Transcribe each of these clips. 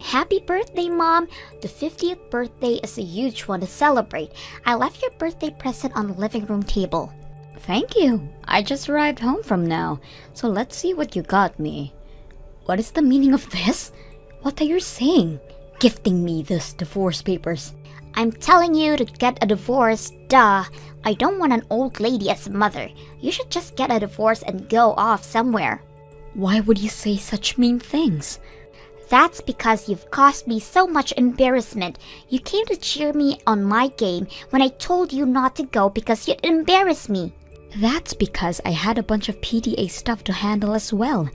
Happy birthday, Mom! The 50th birthday is a huge one to celebrate. I left your birthday present on the living room table. Thank you. I just arrived home from now, so let's see what you got me. What is the meaning of this? What are you saying? Gifting me this divorce papers. I'm telling you to get a divorce, duh. I don't want an old lady as a mother. You should just get a divorce and go off somewhere. Why would you say such mean things? That's because you've caused me so much embarrassment. You came to cheer me on my game when I told you not to go because you'd embarrass me. That's because I had a bunch of PTA stuff to handle as well.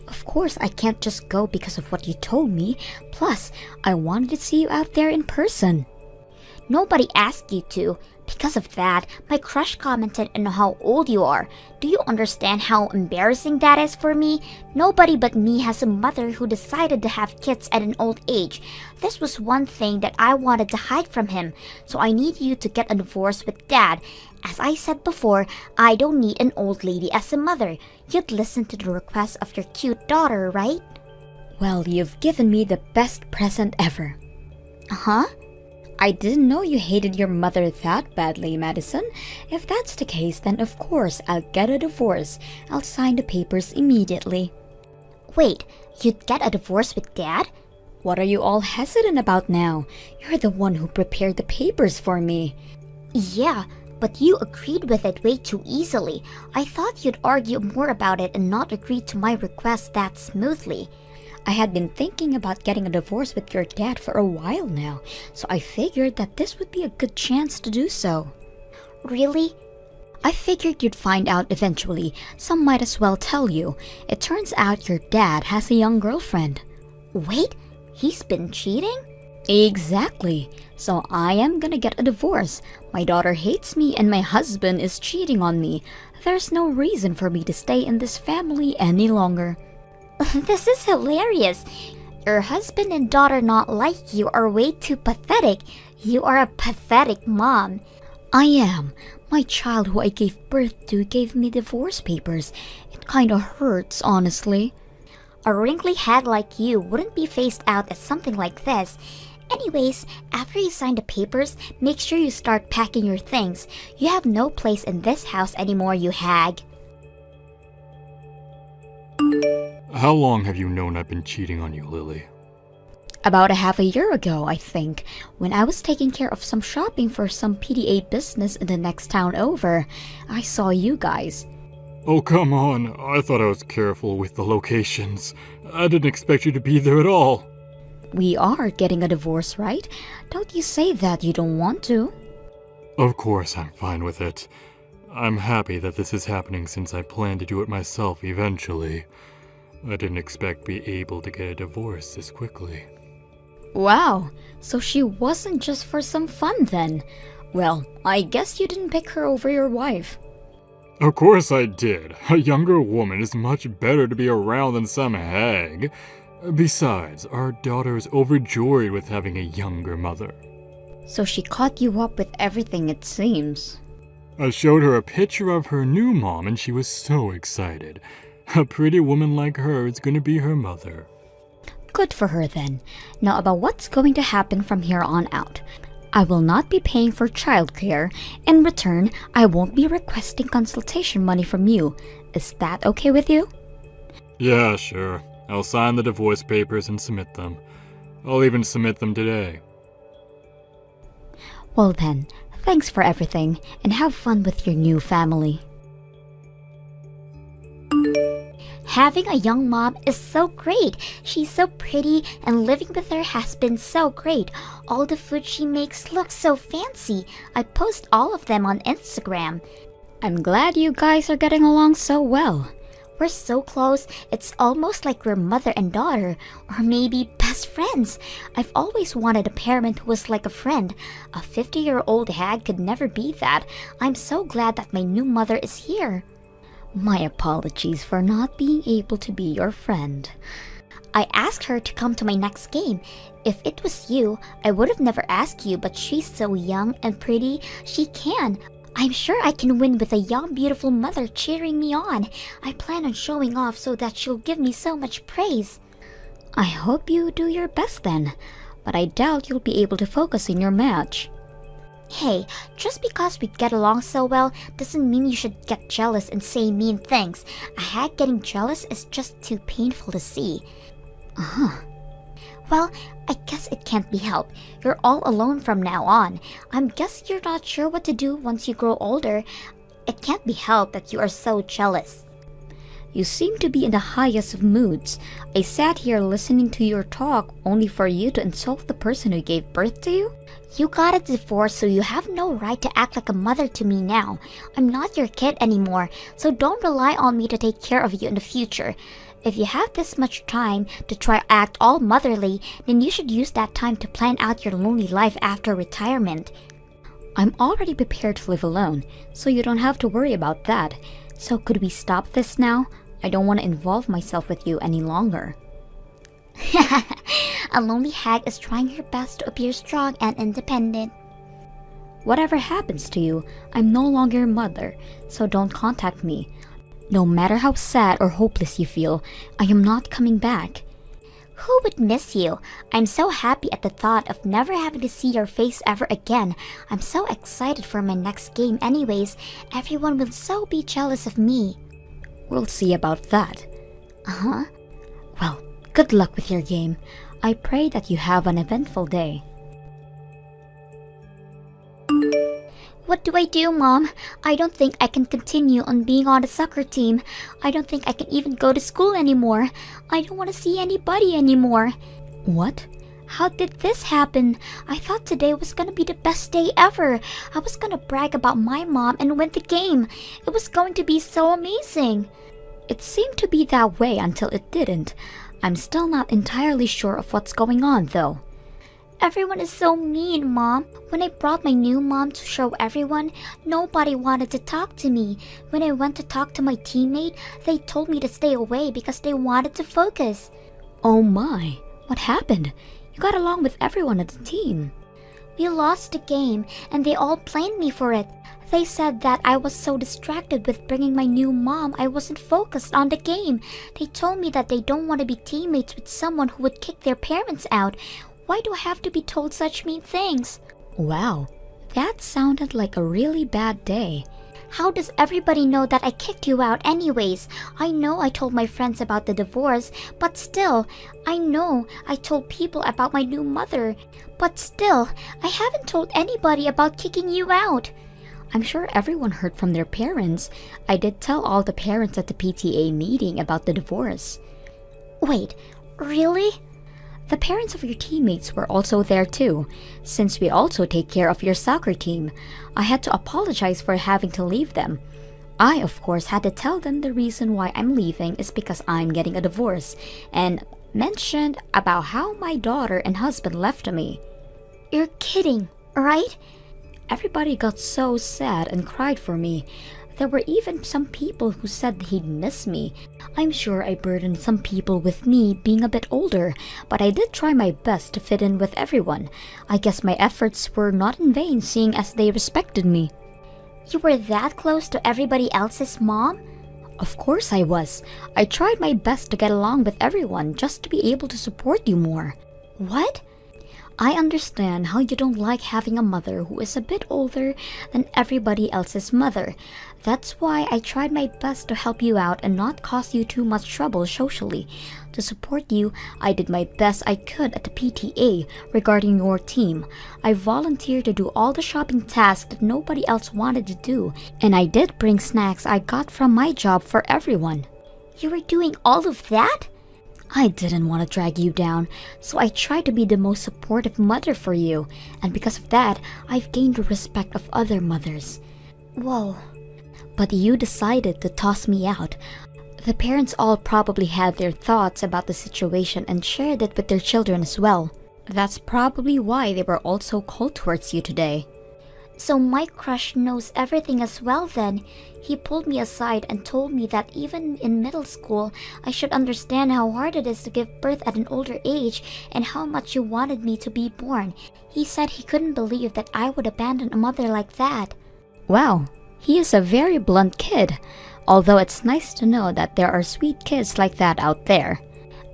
Of course, I can't just go because of what you told me. Plus, I wanted to see you out there in person. Nobody asked you to. Because of that, my crush commented on how old you are. Do you understand how embarrassing that is for me? Nobody but me has a mother who decided to have kids at an old age. This was one thing that I wanted to hide from him, so I need you to get a divorce with Dad. As I said before, I don't need an old lady as a mother. You'd listen to the request of your cute daughter, right? Well, you've given me the best present ever. Huh? I didn't know you hated your mother that badly, Madison. If that's the case, then of course I'll get a divorce. I'll sign the papers immediately. Wait, you'd get a divorce with Dad? What are you all hesitant about now? You're the one who prepared the papers for me. Yeah, but you agreed with it way too easily. I thought you'd argue more about it and not agree to my request that smoothly. I had been thinking about getting a divorce with your dad for a while now, so I figured that this would be a good chance to do so. Really? I figured you'd find out eventually, so might as well tell you. It turns out your dad has a young girlfriend. Wait, he's been cheating? Exactly. So I am gonna get a divorce. My daughter hates me and my husband is cheating on me. There's no reason for me to stay in this family any longer. This is hilarious. Your husband and daughter not like you are way too pathetic. You are a pathetic mom. I am. My child who I gave birth to gave me divorce papers. It kinda hurts, honestly. A wrinkly head like you wouldn't be phased out as something like this. Anyways, after you sign the papers, make sure you start packing your things. You have no place in this house anymore, you hag. How long have you known I've been cheating on you, Lily? About a half a year ago, I think, when I was taking care of some shopping for some PDA business in the next town over, I saw you guys. Oh, come on. I thought I was careful with the locations. I didn't expect you to be there at all. We are getting a divorce, right? Don't you say that you don't want to. Of course I'm fine with it. I'm happy that this is happening since I plan to do it myself eventually. I didn't expect to be able to get a divorce this quickly. Wow, so she wasn't just for some fun then. Well, I guess you didn't pick her over your wife. Of course I did. A younger woman is much better to be around than some hag. Besides, our daughter is overjoyed with having a younger mother. So she caught you up with everything, it seems. I showed her a picture of her new mom and she was so excited. A pretty woman like her is going to be her mother. Good for her then. Now about what's going to happen from here on out. I will not be paying for childcare. In return, I won't be requesting consultation money from you. Is that okay with you? Yeah, sure. I'll sign the divorce papers and submit them. I'll even submit them today. Well then, thanks for everything, and have fun with your new family. Having a young mom is so great. She's so pretty and living with her has been so great. All the food she makes looks so fancy. I post all of them on Instagram. I'm glad you guys are getting along so well. We're so close, it's almost like we're mother and daughter, or maybe best friends. I've always wanted a parent who was like a friend. A 50-year-old hag could never be that. I'm so glad that my new mother is here. My apologies for not being able to be your friend. I asked her to come to my next game. If it was you, I would have never asked you, but she's so young and pretty, she can. I'm sure I can win with a young, beautiful mother cheering me on. I plan on showing off so that she'll give me so much praise. I hope you do your best then, but I doubt you'll be able to focus in your match. Hey, just because we get along so well doesn't mean you should get jealous and say mean things. A hag getting jealous is just too painful to see. Well, I guess it can't be helped. You're all alone from now on. I'm guessing you're not sure what to do once you grow older. It can't be helped that you are so jealous. You seem to be in the highest of moods. I sat here listening to your talk only for you to insult the person who gave birth to you? You got a divorce, so you have no right to act like a mother to me now. I'm not your kid anymore, so don't rely on me to take care of you in the future. If you have this much time to try act all motherly, then you should use that time to plan out your lonely life after retirement. I'm already prepared to live alone, so you don't have to worry about that. So could we stop this now? I don't want to involve myself with you any longer. A lonely hag is trying her best to appear strong and independent. Whatever happens to you, I'm no longer your mother, so don't contact me. No matter how sad or hopeless you feel, I am not coming back. Who would miss you? I'm so happy at the thought of never having to see your face ever again. I'm so excited for my next game anyways. Everyone will so be jealous of me. We'll see about that. Uh-huh. Well, good luck with your game. I pray that you have an eventful day. What do I do, Mom? I don't think I can continue on being on the soccer team. I don't think I can even go to school anymore. I don't want to see anybody anymore. What? How did this happen? I thought today was gonna be the best day ever. I was gonna brag about my mom and win the game. It was going to be so amazing. It seemed to be that way until it didn't. I'm still not entirely sure of what's going on, though. Everyone is so mean, Mom. When I brought my new mom to show everyone, nobody wanted to talk to me. When I went to talk to my teammate, they told me to stay away because they wanted to focus. Oh my, what happened? You got along with everyone at the team. We lost the game, and they all blamed me for it. They said that I was so distracted with bringing my new mom, I wasn't focused on the game. They told me that they don't want to be teammates with someone who would kick their parents out. Why do I have to be told such mean things? Wow, that sounded like a really bad day. How does everybody know that I kicked you out anyways? I know I told my friends about the divorce, but still, I know I told people about my new mother. But still, I haven't told anybody about kicking you out. I'm sure everyone heard from their parents. I did tell all the parents at the PTA meeting about the divorce. Wait, really? The parents of your teammates were also there too, since we also take care of your soccer team. I had to apologize for having to leave them. I, of course, had to tell them the reason why I'm leaving is because I'm getting a divorce, and mentioned about how my daughter and husband left me. You're kidding, right? Everybody got so sad and cried for me. There were even some people who said he'd miss me. I'm sure I burdened some people with me being a bit older, but I did try my best to fit in with everyone. I guess my efforts were not in vain seeing as they respected me. You were that close to everybody else's mom? Of course I was. I tried my best to get along with everyone just to be able to support you more. What? I understand how you don't like having a mother who is a bit older than everybody else's mother. That's why I tried my best to help you out and not cause you too much trouble socially. To support you, I did my best I could at the PTA regarding your team. I volunteered to do all the shopping tasks that nobody else wanted to do, and I did bring snacks I got from my job for everyone. You were doing all of that? I didn't want to drag you down, so I tried to be the most supportive mother for you, and because of that, I've gained the respect of other mothers. Whoa. But you decided to toss me out. The parents all probably had their thoughts about the situation and shared it with their children as well. That's probably why they were all so cold towards you today. So my crush knows everything as well then. He pulled me aside and told me that even in middle school, I should understand how hard it is to give birth at an older age and how much you wanted me to be born. He said he couldn't believe that I would abandon a mother like that. Wow, he is a very blunt kid, although it's nice to know that there are sweet kids like that out there.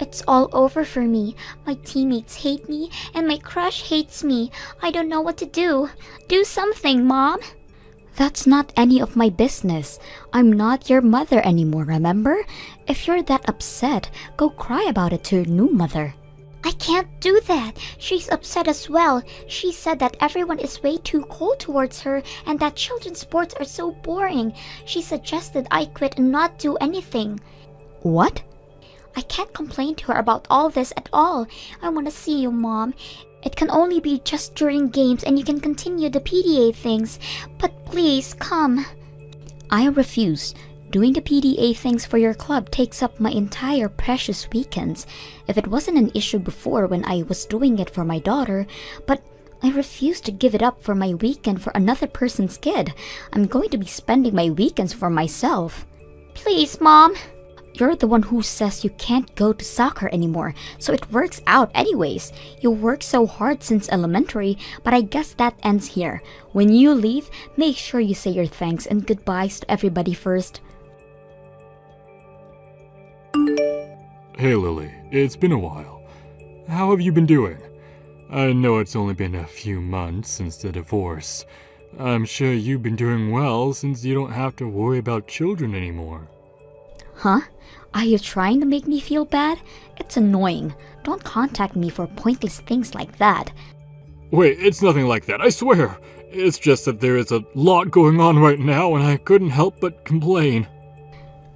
It's all over for me. My teammates hate me, and my crush hates me. I don't know what to do. Do something, Mom. That's not any of my business. I'm not your mother anymore, remember? If you're that upset, go cry about it to your new mother. I can't do that. She's upset as well. She said that everyone is way too cold towards her and that children's sports are so boring. She suggested I quit and not do anything. What? I can't complain to her about all this at all. I want to see you, Mom. It can only be just during games and you can continue the PDA things. But please, come. I refuse. Doing the PDA things for your club takes up my entire precious weekends. If it wasn't an issue before when I was doing it for my daughter, but I refuse to give it up for my weekend for another person's kid. I'm going to be spending my weekends for myself. Please, Mom. You're the one who says you can't go to soccer anymore, so it works out anyways. You worked so hard since elementary, but I guess that ends here. When you leave, make sure you say your thanks and goodbyes to everybody first. Hey Lily, it's been a while. How have you been doing? I know it's only been a few months since the divorce. I'm sure you've been doing well since you don't have to worry about children anymore. Huh? Are you trying to make me feel bad? It's annoying. Don't contact me for pointless things like that. Wait, it's nothing like that, I swear. It's just that there is a lot going on right now and I couldn't help but complain.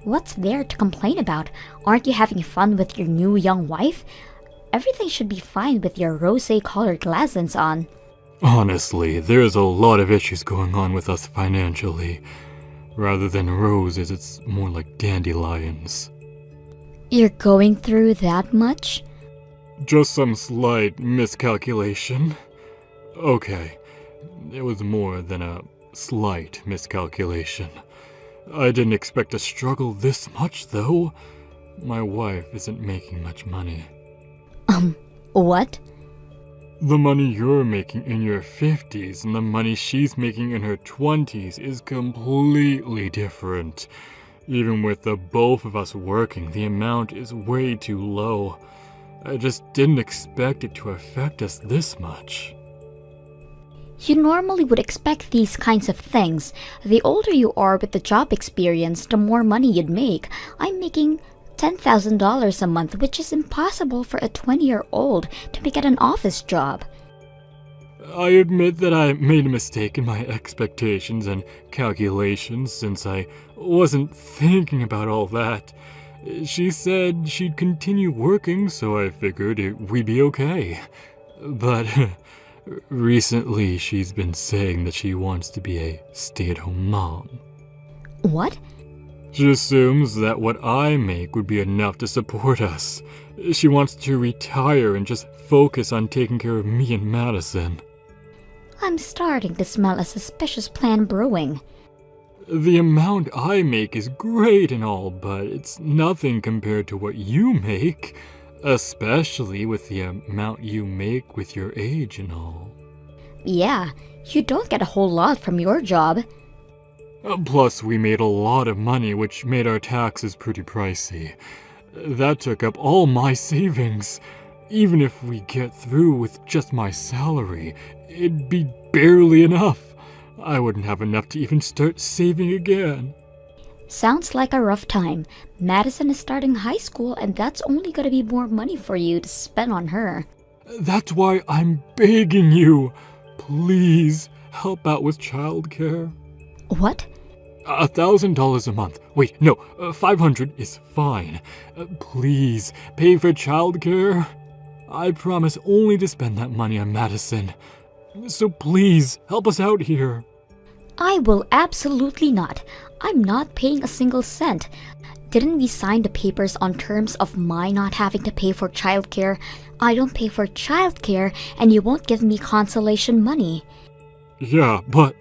What's there to complain about? Aren't you having fun with your new young wife? Everything should be fine with your rosé-colored glasses on. Honestly, there's a lot of issues going on with us financially. Rather than roses, it's more like dandelions. You're going through that much? Just some slight miscalculation. Okay, it was more than a slight miscalculation. I didn't expect to struggle this much, though. My wife isn't making much money. What? The money you're making in your 50s and the money she's making in her 20s is completely different. Even with the both of us working, the amount is way too low. I just didn't expect it to affect us this much. You normally would expect these kinds of things. The older you are with the job experience, the more money you'd make. I'm making $10,000 a month, which is impossible for a 20-year-old to make at an office job. I admit that I made a mistake in my expectations and calculations since I wasn't thinking about all that. She said she'd continue working, so I figured we'd be okay. But recently she's been saying that she wants to be a stay-at-home mom. What? She assumes that what I make would be enough to support us. She wants to retire and just focus on taking care of me and Madison. I'm starting to smell a suspicious plan brewing. The amount I make is great and all, but it's nothing compared to what you make. Especially with the amount you make with your age and all. Yeah, you don't get a whole lot from your job. Plus, we made a lot of money, which made our taxes pretty pricey. That took up all my savings. Even if we get through with just my salary, it'd be barely enough. I wouldn't have enough to even start saving again. Sounds like a rough time. Madison is starting high school, and that's only gonna be more money for you to spend on her. That's why I'm begging you. Please, help out with childcare. What? $1,000 a month. Wait, no, 500 is fine. Please, pay for childcare. I promise only to spend that money on Madison. So please, help us out here. I will absolutely not. I'm not paying a single cent. Didn't we sign the papers on terms of my not having to pay for childcare? I don't pay for childcare, and you won't give me consolation money. Yeah, but...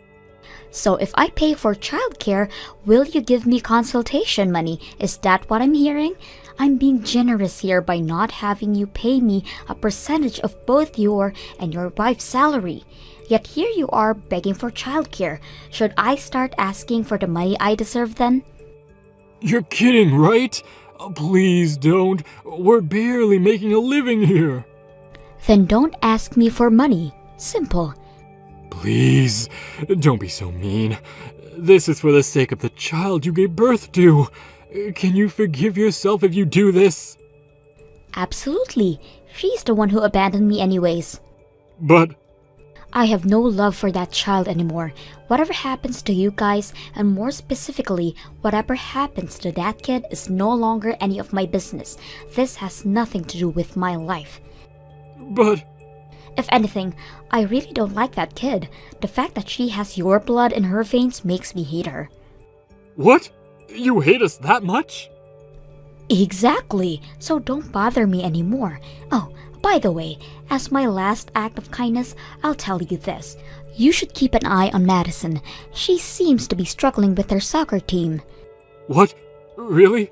So if I pay for childcare, will you give me consultation money? Is that what I'm hearing? I'm being generous here by not having you pay me a percentage of both your and your wife's salary. Yet here you are begging for childcare. Should I start asking for the money I deserve then? You're kidding, right? Please don't. We're barely making a living here. Then don't ask me for money. Simple. Please, don't be so mean. This is for the sake of the child you gave birth to. Can you forgive yourself if you do this? Absolutely. She's the one who abandoned me anyways. But I have no love for that child anymore. Whatever happens to you guys, and more specifically, whatever happens to that kid is no longer any of my business. This has nothing to do with my life. But If anything, I really don't like that kid. The fact that she has your blood in her veins makes me hate her. what? You hate us that much? Exactly, so don't bother me anymore. Oh, by the way, as my last act of kindness, I'll tell you this. You should keep an eye on Madison. She seems to be struggling with her soccer team. What? Really?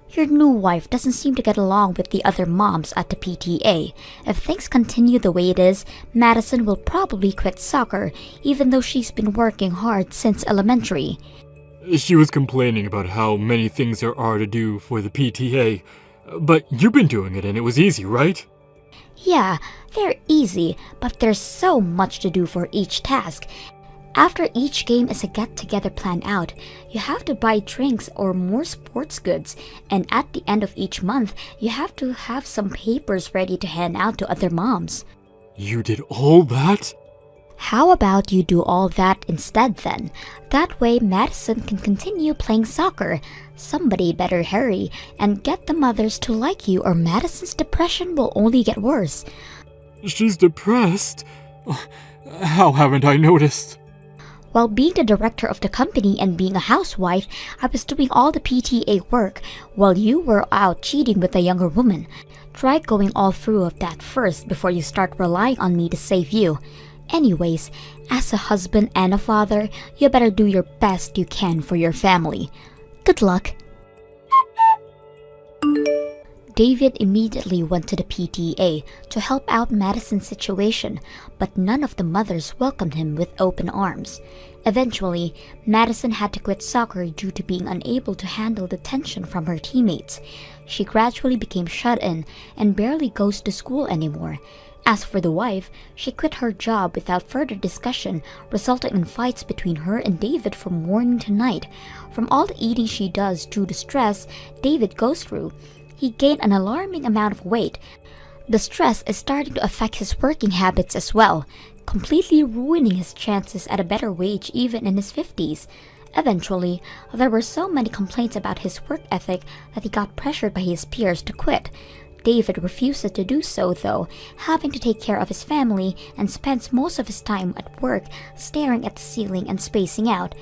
Your new wife doesn't seem to get along with the other moms at the PTA. If things continue the way it is, Madison will probably quit soccer, even though she's been working hard since elementary. She was complaining about how many things there are to do for the PTA. But you've been doing it and it was easy, right? Yeah, they're easy, but there's so much to do for each task. After each game is a get-together planned out, you have to buy drinks or more sports goods, and at the end of each month, you have to have some papers ready to hand out to other moms. You did all that? How about you do all that instead then? That way Madison can continue playing soccer. Somebody better hurry and get the mothers to like you, or Madison's depression will only get worse. She's depressed? How haven't I noticed? While being the director of the company and being a housewife, I was doing all the PTA work while you were out cheating with a younger woman. Try going all through of that first before you start relying on me to save you. Anyways, as a husband and a father, you better do your best you can for your family. Good luck. David immediately went to the PTA to help out Madison's situation, but none of the mothers welcomed him with open arms. Eventually, Madison had to quit soccer due to being unable to handle the tension from her teammates. She gradually became shut in and barely goes to school anymore. As for the wife, she quit her job without further discussion, resulting in fights between her and David from morning to night. From all the eating she does due to stress David goes through, he gained an alarming amount of weight. The stress is starting to affect his working habits as well, completely ruining his chances at a better wage even in his 50s. Eventually, there were so many complaints about his work ethic that he got pressured by his peers to quit. David refuses to do so though, having to take care of his family and spends most of his time at work staring at the ceiling and spacing out.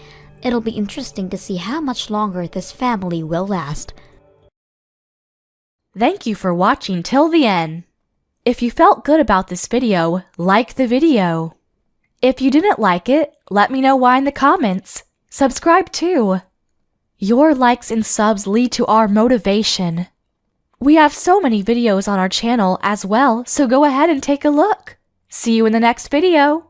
It'll be interesting to see how much longer this family will last. Thank you for watching till the end. If you felt good about this video, like the video. If you didn't like it, let me know why in the comments. Subscribe too. Your likes and subs lead to our motivation. We have so many videos on our channel as well, so go ahead and take a look. See you in the next video.